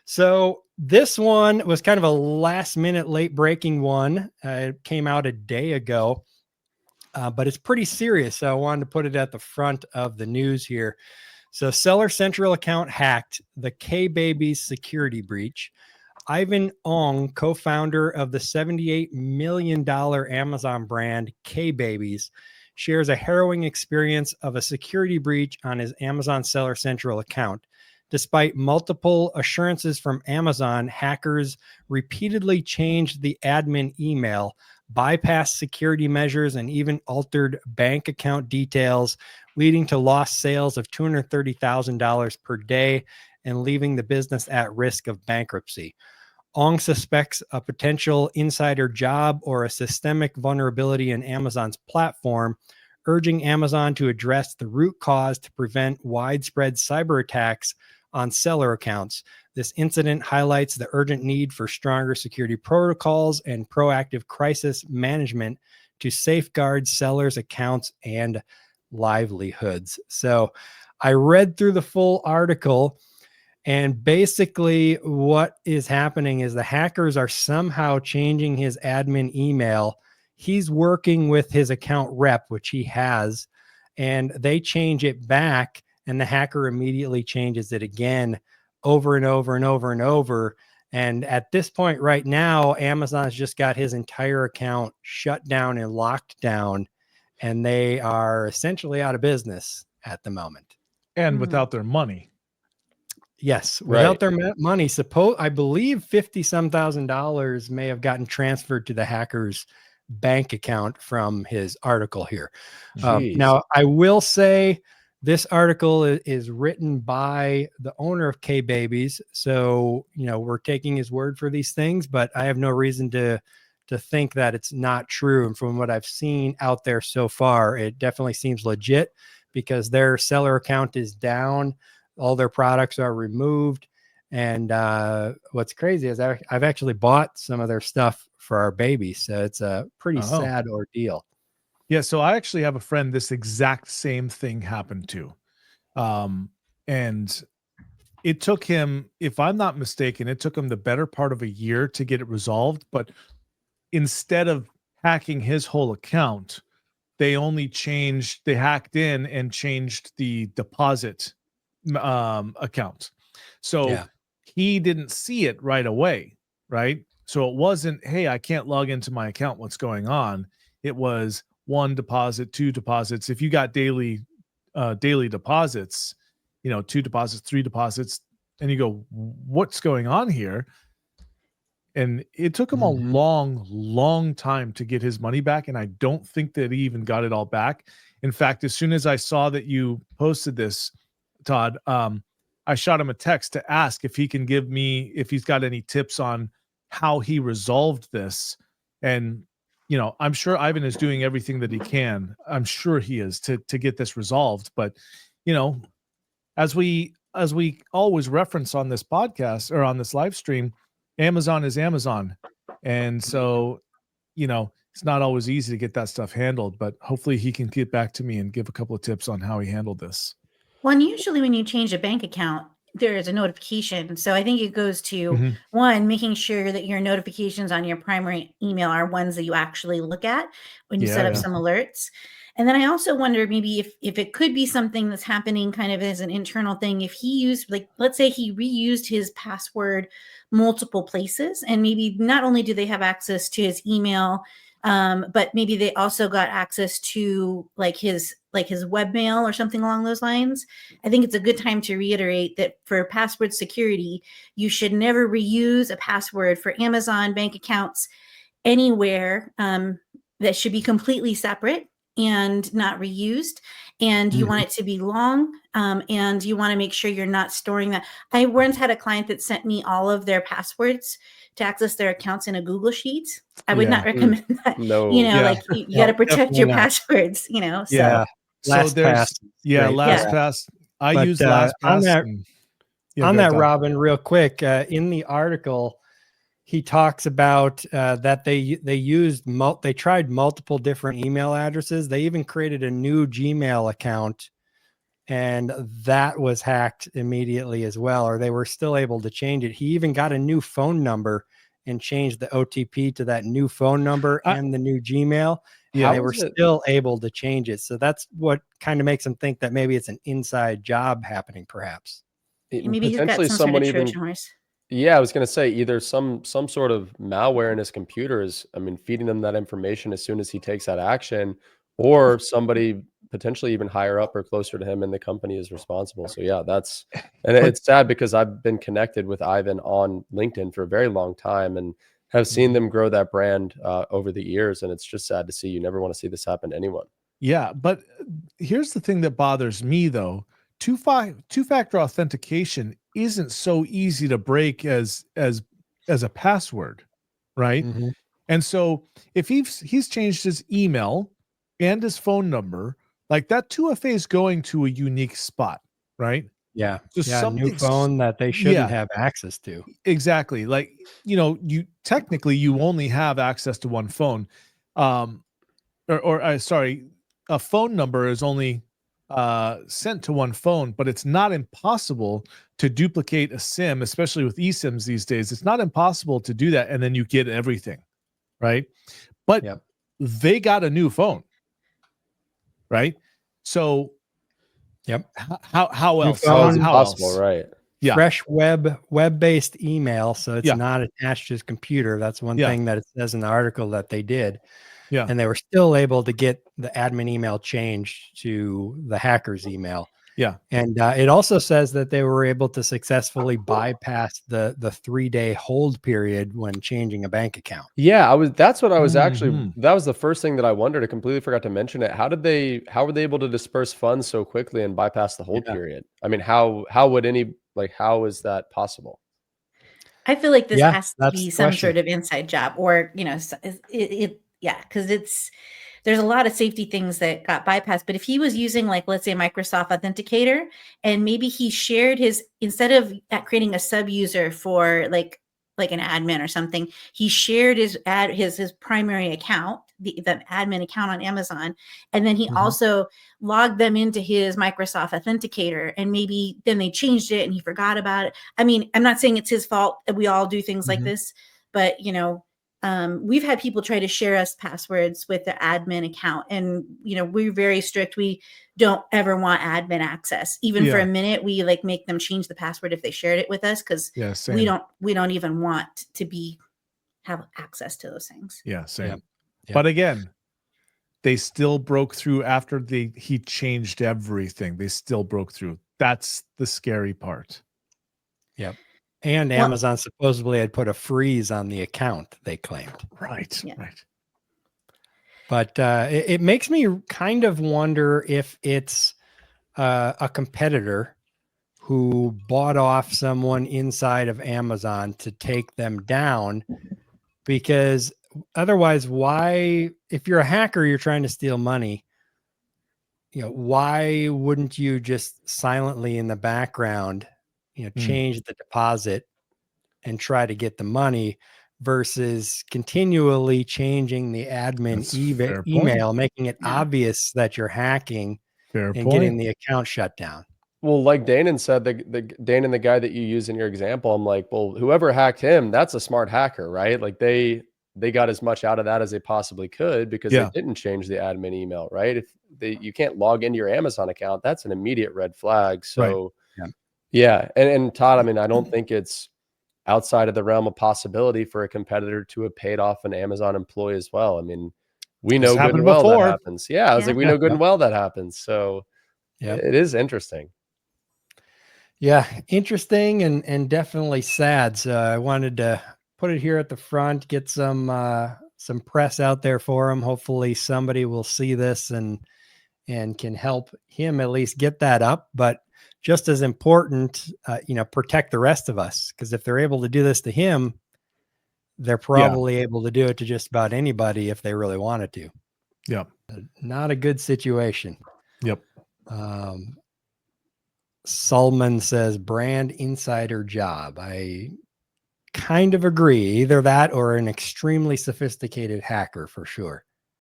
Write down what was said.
So this one was kind of a last minute late breaking one. It came out a day ago, but it's pretty serious. So I wanted to put it at the front of the news here. So Seller Central account hacked, the K-Babies security breach. Ivan Ong, co-founder of the $78 million Amazon brand K-Babies, shares a harrowing experience of a security breach on his Amazon Seller Central account. Despite multiple assurances from Amazon, hackers repeatedly changed the admin email, bypassed security measures, and even altered bank account details, leading to lost sales of $230,000 per day and leaving the business at risk of bankruptcy. Ong suspects a potential insider job or a systemic vulnerability in Amazon's platform, urging Amazon to address the root cause to prevent widespread cyber attacks on seller accounts. This incident highlights the urgent need for stronger security protocols and proactive crisis management to safeguard sellers' accounts and livelihoods. So I read through the full article, and basically what is happening is the hackers are somehow changing his admin email. He's working with his account rep, which he has, and they change it back, and the hacker immediately changes it again over and over and over and over. And at this point right now, Amazon's just got his entire account shut down and locked down, and they are essentially out of business at the moment. And without their money. Yes, without their money. I believe $50,000 some may have gotten transferred to the hacker's bank account from his article here. Now, I will say this article is written by the owner of K-Babies, so we're taking his word for these things, but I have no reason to think that it's not true. And from what I've seen out there so far, it definitely seems legit because their seller account is down. All their products are removed. And what's crazy is I've actually bought some of their stuff for our baby. So it's a pretty sad ordeal. Yeah. So I actually have a friend this exact same thing happened to. And it took him, if I'm not mistaken, it took him the better part of a year to get it resolved. But instead of hacking his whole account, they hacked in and changed the deposit account. So he didn't see it right away, right? So it wasn't, hey, I can't log into my account, what's going on? It was 1 deposit, 2 deposits. If you got daily deposits, 2 deposits, 3 deposits, and you go, what's going on here? And it took him a long time to get his money back. And I don't think that he even got it all back. In fact, as soon as I saw that you posted this, Todd, I shot him a text to ask if he can give me, if he's got any tips on how he resolved this. And, I'm sure Ivan is doing everything that he can. I'm sure he is to get this resolved. But, as we always reference on this podcast or on this live stream, Amazon is Amazon. And so, it's not always easy to get that stuff handled, but hopefully he can get back to me and give a couple of tips on how he handled this. Well, and usually when you change a bank account, there is a notification. So I think it goes to one, making sure that your notifications on your primary email are ones that you actually look at when you set up some alerts. And then I also wonder maybe if it could be something that's happening kind of as an internal thing. If he used, let's say he reused his password multiple places, and maybe not only do they have access to his email, but maybe they also got access to his webmail or something along those lines. I think it's a good time to reiterate that for password security, you should never reuse a password for Amazon bank accounts anywhere. That should be completely separate and not reused. And you want it to be long, and you want to make sure you're not storing that. I once had a client that sent me all of their passwords to access their accounts in a Google Sheet. I would not recommend that. No. You got to protect your passwords, So. So there's LastPass. I use LastPass. On that, Robin, real quick, in the article, he talks about that they tried multiple different email addresses. They even created a new Gmail account and that was hacked immediately as well, or they were still able to change it. He even got a new phone number and changed the OTP to that new phone number and the new Gmail. Yeah. And they were still able to change it. So that's what kind of makes them think that maybe it's an inside job happening, perhaps. Maybe he's got Potentially some sort someone of even, Trojan horse. yeah, I was going to say either some sort of malware in his computer is, I mean, feeding them that information as soon as he takes that action, or somebody potentially even higher up or closer to him in the company is responsible. So yeah, and it's sad because I've been connected with Ivan on LinkedIn for a very long time and have seen them grow that brand over the years. And it's just sad to see. You never want to see this happen to anyone. Yeah, but here's the thing that bothers me though. Two-factor authentication isn't so easy to break as a password, right? Mhm. And so if he's changed his email and his phone number, like that 2FA is going to a unique spot, right? Yeah. So Yeah. New phone that they shouldn't have access to. Exactly. Like, you technically you only have access to one phone. Sorry, a phone number is only sent to one phone, but it's not impossible to duplicate a SIM, especially with eSIMs these days. It's not impossible to do that, and then you get everything, right? But they got a new phone, right? So, how else? How is it How possible, else? right? Yeah. Fresh web-based email, so it's not attached to his computer. That's one thing that it says in the article that they did. Yeah. And they were still able to get the admin email changed to the hacker's email. Yeah. And it also says that they were able to successfully bypass the 3-day hold period when changing a bank account. Yeah, that's what I was actually, that was the first thing that I wondered. I completely forgot to mention it. How were they able to disperse funds so quickly and bypass the hold period? I mean, how is that possible? I feel like this has to that's be the some question. sort of inside job, or because there's a lot of safety things that got bypassed. But if he was using, like, let's say Microsoft Authenticator, and maybe he shared instead of creating a sub user for like an admin or something, he shared his primary account, the admin account on Amazon, and then he also logged them into his Microsoft Authenticator, and maybe then they changed it and he forgot about it. I mean, I'm not saying it's his fault that we all do things like this, but we've had people try to share us passwords with the admin account, and we're very strict. We don't ever want admin access, even for a minute. We make them change the password if they shared it with us, because we don't even want to have access to those things. Yeah, same. Yeah. But again, they still broke through after he changed everything. They still broke through. That's the scary part. Yep. And Amazon supposedly had put a freeze on the account, they claimed. Right. Yeah. Right. But it makes me kind of wonder if it's a competitor who bought off someone inside of Amazon to take them down, because otherwise, why, if you're a hacker, you're trying to steal money, why wouldn't you just silently in the background change the deposit and try to get the money, versus continually changing the admin email, making it obvious that you're hacking getting the account shut down. Well, like Danon said, Danon, the guy that you use in your example, I'm like, well, whoever hacked him, that's a smart hacker, right? Like they got as much out of that as they possibly could, because they didn't change the admin email, right? If you can't log into your Amazon account, that's an immediate red flag. So yeah. And Todd, I mean, I don't think it's outside of the realm of possibility for a competitor to have paid off an Amazon employee as well. I mean, we know good and well that happens. Yeah, I was like, we know good and well that happens. So it is interesting. Yeah, interesting and definitely sad. So I wanted to put it here at the front, get some press out there for him. Hopefully somebody will see this and can help him at least get that up. But just as important, protect the rest of us, because if they're able to do this to him, they're probably able to do it to just about anybody if they really wanted to. Yep. Not a good situation. Yep. Solomon says brand insider job. I kind of agree. Either that or an extremely sophisticated hacker for sure.